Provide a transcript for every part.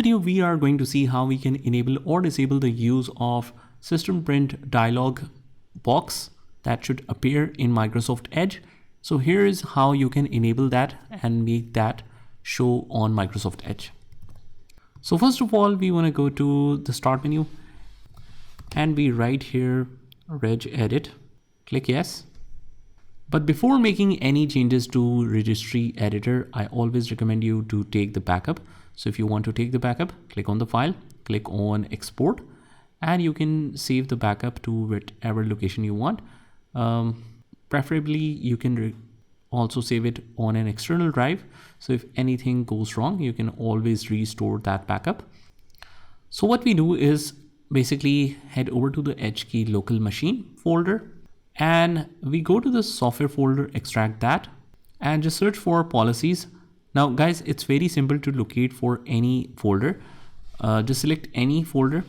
video, we are going to see how we can enable or disable the use of System Print Dialog box that should appear in Microsoft Edge. So here is how you can enable that and make that show on Microsoft Edge. So first of all, we want to go to the start menu and we write here reg edit, click yes. But before making any changes to registry editor, I always recommend you to take the backup. So if you want to take the backup, click on the file, click on export, and you can save the backup to whatever location you want. Preferably you can also save it on an external drive. So if anything goes wrong, you can always restore that backup. So what we do is basically head over to the Edge key local machine folder, and we go to the software folder, extract that, and just search for policies. Now guys, it's very simple to locate for any folder. Just select any folder,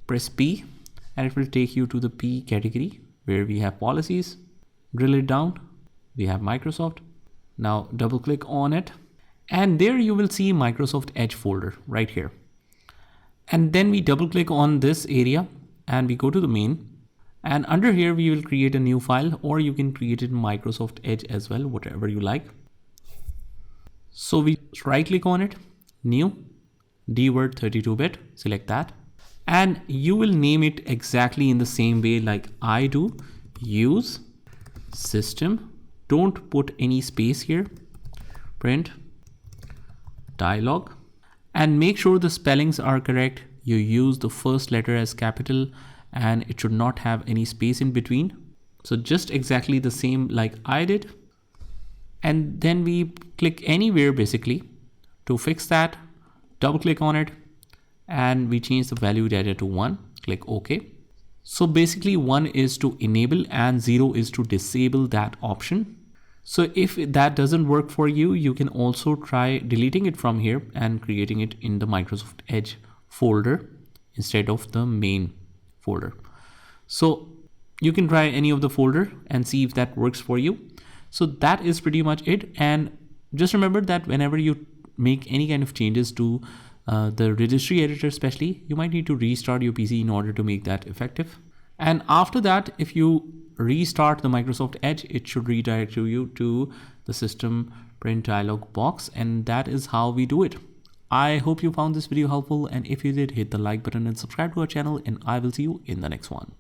press P, and it will take you to the P category where we have policies. Drill it down, we have Microsoft. Now double click on it, and there you will see Microsoft Edge folder right here. And then we double click on this area and we go to the main. And under here, we will create a new file, or you can create it in Microsoft Edge as well, whatever you like. So we right click on it, new, dword 32-bit, select that. And you will name it exactly in the same way like I do, use system. Don't put any space here, print dialog, and make sure the spellings are correct. You use the first letter as capital and it should not have any space in between. So just exactly the same like I did. And then we click anywhere basically to fix that, double click on it, and we change the value data to 1, click OK. So basically 1 is to enable and 0 is to disable that option. So if that doesn't work for you, you can also try deleting it from here and creating it in the Microsoft Edge folder instead of the main folder. So you can try any of the folder and see if that works for you. So that is pretty much it. And just remember that whenever you make any kind of changes to the registry editor especially, you might need to restart your PC in order to make that effective. And after that, if you restart the Microsoft Edge, it should redirect you to the System Print Dialog box, and that is how we do it. I hope you found this video helpful, and if you did, hit the like button and subscribe to our channel, and I will see you in the next one.